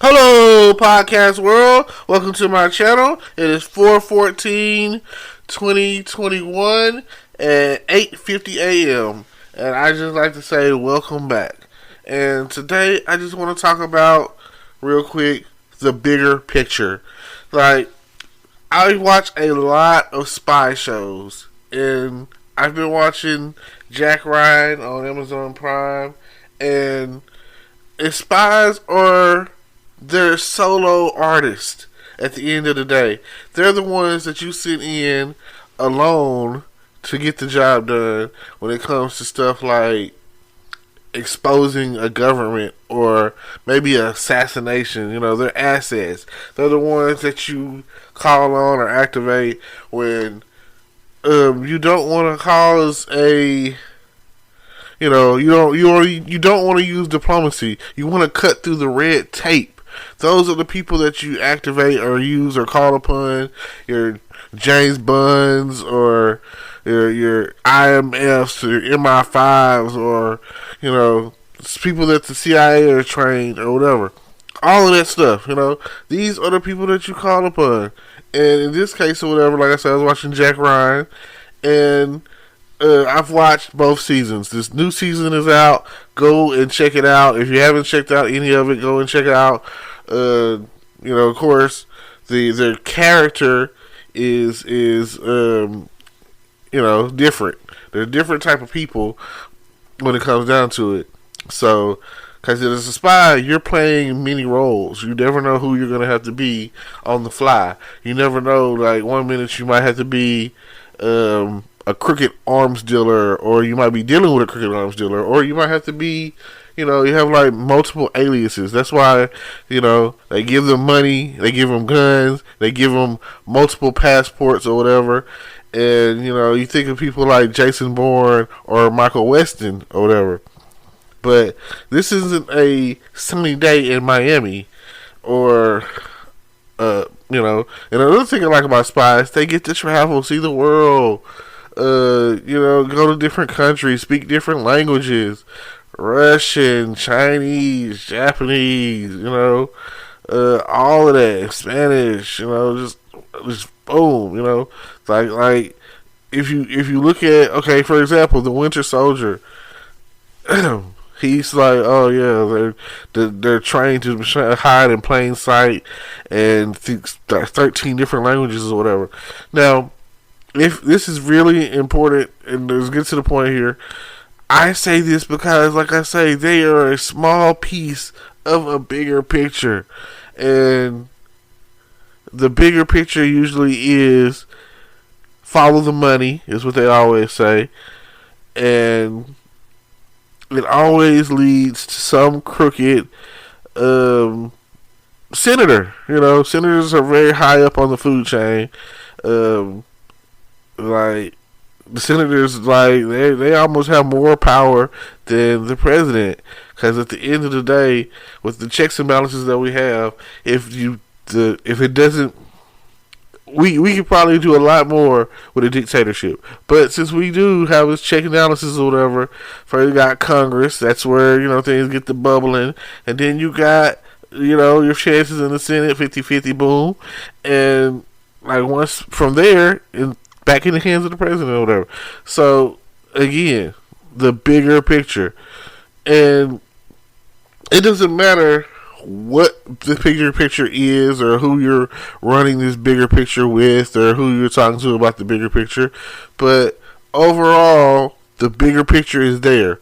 Hello, podcast world. Welcome to my channel. It is 4/14/2021 at 8:50 a.m. And I just like to say welcome back. And today I just want to talk about, real quick, the bigger picture. Like, I watch a lot of spy shows. And I've been watching Jack Ryan on Amazon Prime. And spies are... they're solo artists at the end of the day. They're the ones that you sit in alone to get the job done when it comes to stuff like exposing a government or maybe an assassination. You know, they're assets. They're the ones that you call on or activate when you don't want to cause a... you don't want to use diplomacy. You want to cut through the red tape. Those are the people that you activate or use or call upon. Your James Bonds or your IMFs or your MI5s or, people that the CIA are trained or whatever. All of that stuff, These are the people that you call upon. And in this case or whatever, like I said, I was watching Jack Ryan. And I've watched both seasons. This new season is out. Go and check it out. If you haven't checked out any of it, go and check it out. Of course, their character is different. They're a different type of people when it comes down to it. So, because as a spy, you're playing many roles. You never know who you're going to have to be on the fly. You never know, like, one minute you might have to be a crooked arms dealer, or you might be dealing with a crooked arms dealer, or you might have to be, you have like multiple aliases. That's why, they give them money, they give them guns, they give them multiple passports or whatever. And, you think of people like Jason Bourne or Michael Weston or whatever. But this isn't a sunny day in Miami or, and another thing I like about spies, they get to travel, see the world. Go to different countries, speak different languages, Russian, Chinese, Japanese, all of that, Spanish, just boom, like if you look at, okay, for example, the Winter Soldier, he's like, oh yeah, they're trained to hide in plain sight and 13 different languages or whatever. Now, if this is really important, and let's get to the point here, I say this because, like I say, they are a small piece of a bigger picture. And the bigger picture usually is follow the money, is what they always say. And it always leads to some crooked senator. Senators are very high up on the food chain. Like, the senators, like, they almost have more power than the president. Because at the end of the day, with the checks and balances that we have, if it doesn't, we could probably do a lot more with a dictatorship. But since we do have this check and balances or whatever, first you got Congress, that's where, things get to bubbling. And then you got, your chances in the Senate, 50-50, boom. And, like, once from there, back in the hands of the president or whatever. So, again, the bigger picture. And it doesn't matter what the bigger picture is or who you're running this bigger picture with or who you're talking to about the bigger picture. But overall, the bigger picture is there.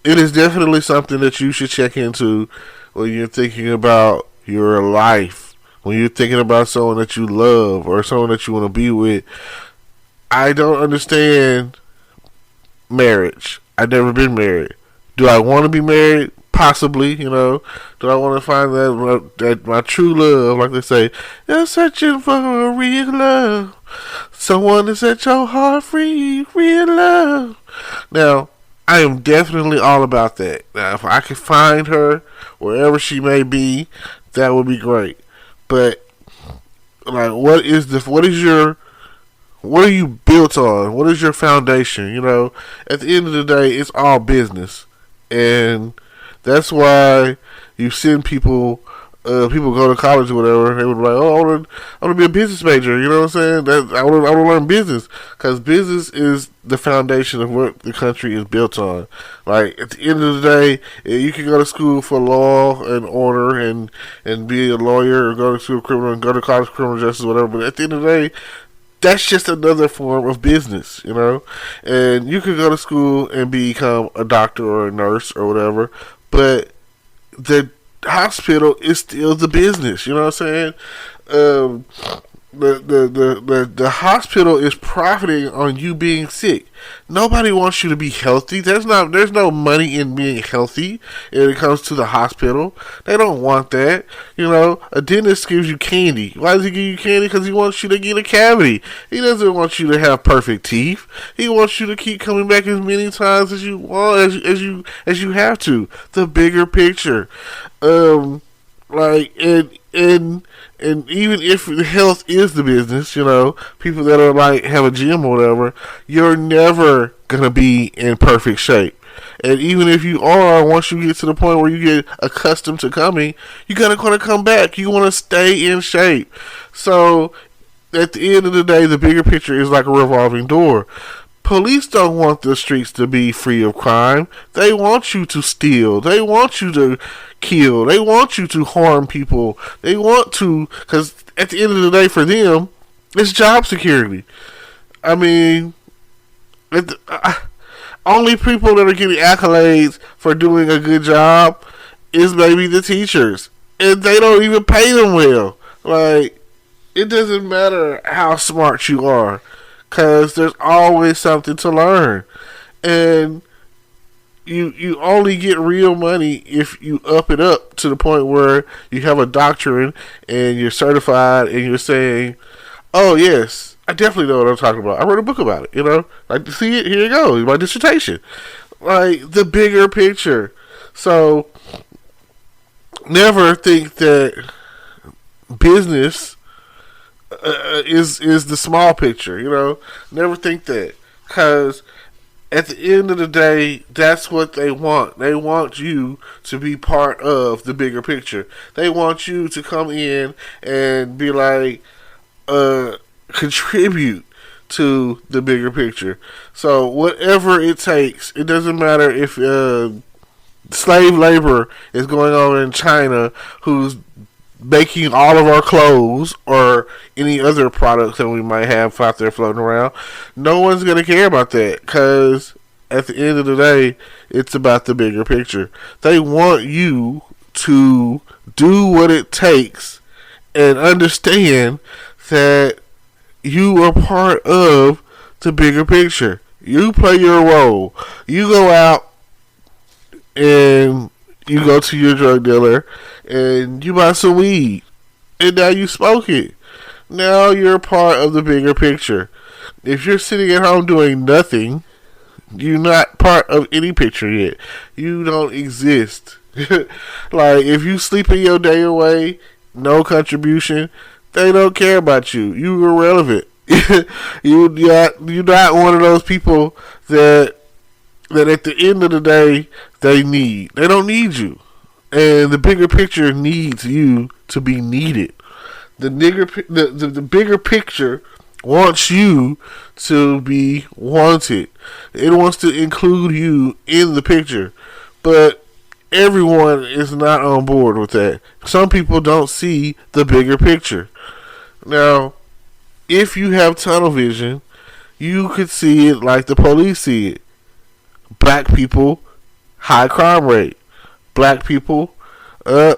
It is definitely something that you should check into when you're thinking about your life. When you're thinking about someone that you love or someone that you want to be with. I don't understand marriage. I've never been married. Do I want to be married? Possibly, Do I want to find that my true love, like they say, you're searching for a real love, someone to set your heart free, real love. Now, I am definitely all about that. Now, if I could find her wherever she may be, that would be great. But, like, what are you built on? What is your foundation? At the end of the day, it's all business. And that's why you send people people go to college or whatever, they would be like, "Oh, I want to be a business major." You know what I'm saying? That I want to learn business because business is the foundation of what the country is built on. Like at the end of the day, you can go to school for law and order and be a lawyer, or go to school criminal and go to college criminal justice, or whatever. But at the end of the day, that's just another form of business, you know. And you could go to school and become a doctor or a nurse or whatever, but the hospital is still the business. You know what I'm saying? Um, the hospital is profiting on you being sick. Nobody wants you to be healthy. There's no money in being healthy when it comes to the hospital. They don't want that. You know, a dentist gives you candy. Why does he give you candy? Because he wants you to get a cavity. He doesn't want you to have perfect teeth. He wants you to keep coming back as many times as you want, as you have to. The bigger picture. Like and even if health is the business, you know, people that are like have a gym or whatever, you're never gonna be in perfect shape. And even if you are, once you get to the point where you get accustomed to coming, you gotta come back. You want to stay in shape. So at the end of the day, the bigger picture is like a revolving door. Police don't want the streets to be free of crime. They want you to steal. They want you to kill. They want you to harm people. They want to, because at the end of the day, for them, it's job security. I mean, only people that are getting accolades for doing a good job is maybe the teachers, and they don't even pay them well. Like, it doesn't matter how smart you are, because there's always something to learn. And you only get real money if you up it up to the point where you have a doctorate and you're certified and you're saying, "Oh yes, I definitely know what I'm talking about. I wrote a book about it." You know, like, see it, here you go, my dissertation. Like, the bigger picture. So never think that business is the small picture. You know, never think that, because at the end of the day, that's what they want. They want you to be part of the bigger picture. They want you to come in and be like, contribute to the bigger picture. So whatever it takes, it doesn't matter if slave labor is going on in China, who's making all of our clothes or any other products that we might have out there floating around. No one's going to care about that, because at the end of the day, it's about the bigger picture. They want you to do what it takes and understand that you are part of the bigger picture. You play your role. You go out and you go to your drug dealer and you buy some weed, and now you smoke it. Now you're part of the bigger picture. If you're sitting at home doing nothing, you're not part of any picture yet. You don't exist. Like, if you sleeping your day away, no contribution, they don't care about you. You irrelevant. You're not one of those people that at the end of the day they need. They don't need you. And the bigger picture needs you to be needed. The bigger picture wants you to be wanted. It wants to include you in the picture. But everyone is not on board with that. Some people don't see the bigger picture. Now, if you have tunnel vision, you could see it like the police see it. Black people, high crime rate. Black people, they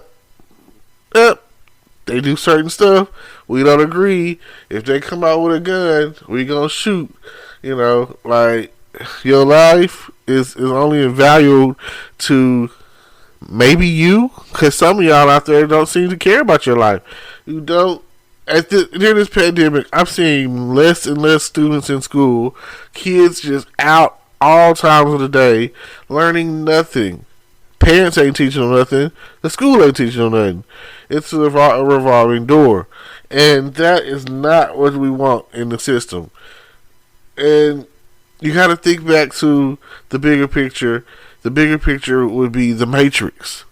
do certain stuff. We don't agree. If they come out with a gun, we gonna shoot. You know, like, your life is only valued to maybe you, because some of y'all out there don't seem to care about your life. You don't. During this pandemic, I've seen less and less students in school. Kids just out all times of the day, learning nothing. Parents ain't teaching them nothing. The school ain't teaching them nothing. It's a revolving door. And that is not what we want in the system. And you got to think back to the bigger picture. The bigger picture would be the Matrix.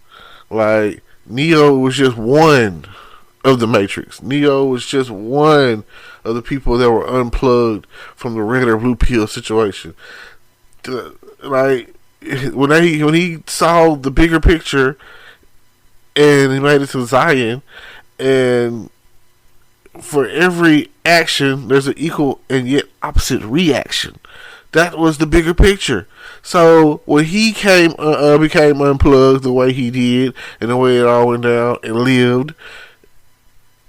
Like, Neo was just one of the Matrix. Neo was just one of the people that were unplugged from the red or blue pill situation. Like when he saw the bigger picture and he made it to Zion, and for every action there's an equal and yet opposite reaction. That was the bigger picture. So when he became unplugged the way he did and the way it all went down and lived,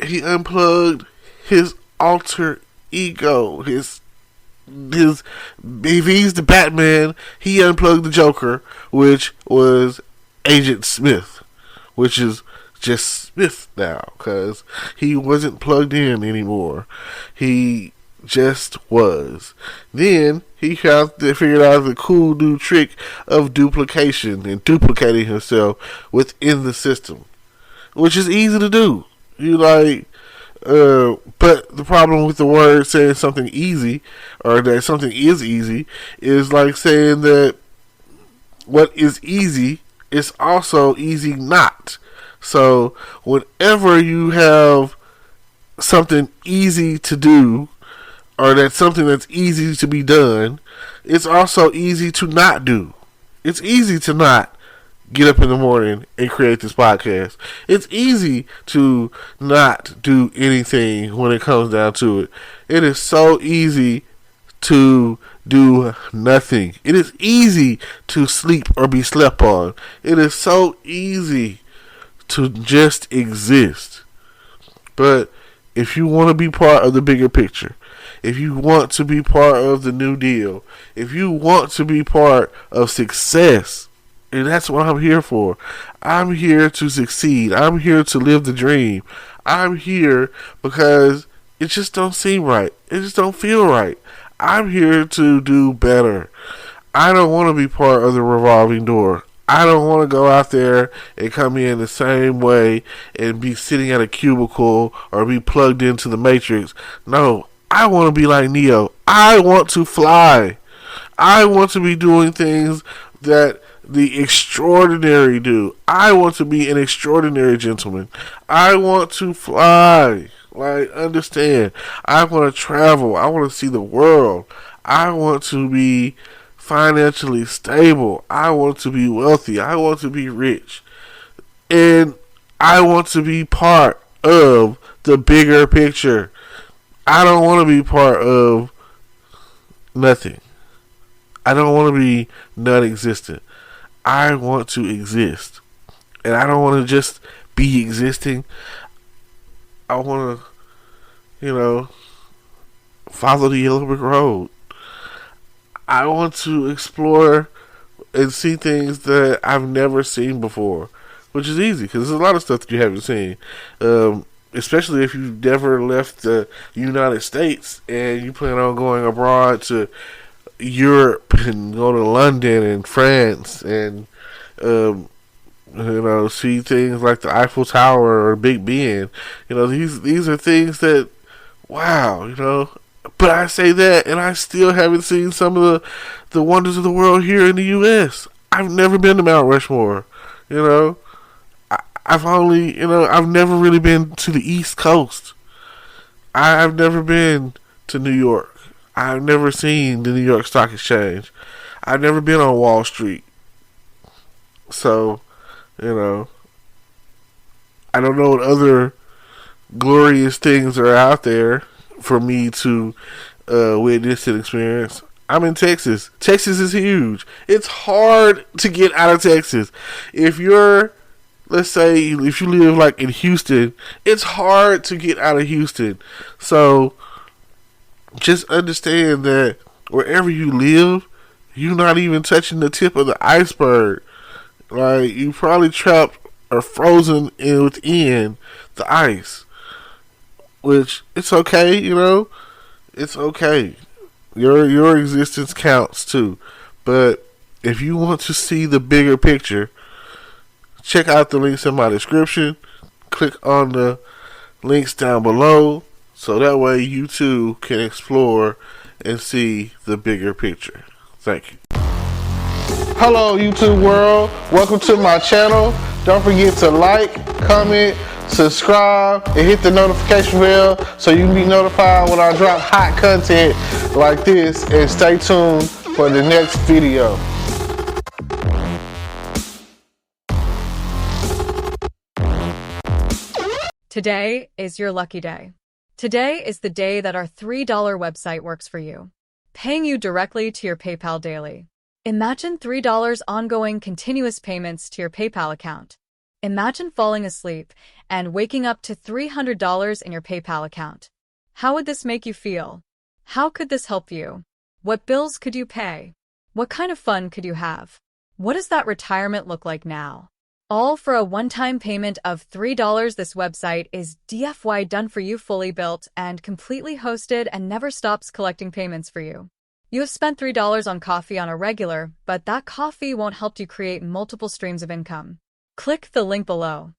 he unplugged his alter ego. If he's the Batman, he unplugged the Joker, which was Agent Smith, which is just Smith now, because he wasn't plugged in anymore. He just was. Then he figured out the cool new trick of duplication and duplicating himself within the system, which is easy to do. But the problem with the word saying something easy, or that something is easy, is like saying that what is easy is also easy not. So whenever you have something easy to do, or that's something that's easy to be done, it's also easy to not do. It's easy to not get up in the morning and create this podcast. It's easy to not do anything when it comes down to it. It is so easy to do nothing. It is easy to sleep or be slept on. It is so easy to just exist. But if you want to be part of the bigger picture, if you want to be part of the New Deal, if you want to be part of success, and that's what I'm here for. I'm here to succeed. I'm here to live the dream. I'm here because it just don't seem right. It just don't feel right. I'm here to do better. I don't want to be part of the revolving door. I don't want to go out there and come in the same way and be sitting at a cubicle or be plugged into the Matrix. No, I want to be like Neo. I want to fly. I want to be doing things that the extraordinary do. I want to be an extraordinary gentleman. I want to fly. Like, understand. I want to travel. I want to see the world. I want to be financially stable. I want to be wealthy. I want to be rich. And I want to be part of the bigger picture. I don't want to be part of nothing. I don't want to be non-existent. I want to exist. And I don't want to just be existing. I want to, follow the yellow brick road. I want to explore and see things that I've never seen before, which is easy because there's a lot of stuff that you haven't seen. Especially if you've never left the United States and you plan on going abroad to Europe and go to London and France and see things like the Eiffel Tower or Big Ben. These are things that, wow, But I say that, and I still haven't seen some of the wonders of the world here in the U.S. I've never been to Mount Rushmore. I've never really been to the East Coast. I've never been to New York. I've never seen the New York Stock Exchange. I've never been on Wall Street. So, I don't know what other glorious things are out there for me to witness and experience. I'm in Texas. Texas is huge. It's hard to get out of Texas. Let's say if you live like in Houston, it's hard to get out of Houston. So just understand that wherever you live, you're not even touching the tip of the iceberg. Like, you probably trapped or frozen within the ice. Which, it's okay, It's okay. Your existence counts too. But if you want to see the bigger picture, check out the links in my description. Click on the links down below so that way you too can explore and see the bigger picture. Thank you. Hello YouTube world, welcome to my channel. Don't forget to like, comment, subscribe, and hit the notification bell so you can be notified when I drop hot content like this. And stay tuned for the next video. Today is your lucky day. Today is the day that our $3 website works for you, paying you directly to your PayPal daily. Imagine $3 ongoing continuous payments to your PayPal account. Imagine falling asleep and waking up to $300 in your PayPal account. How would this make you feel? How could this help you? What bills could you pay? What kind of fun could you have? What does that retirement look like now? All for a one-time payment of $3. This website is DFY done for you, fully built and completely hosted, and never stops collecting payments for you. You have spent $3 on coffee on a regular, but that coffee won't help you create multiple streams of income. Click the link below.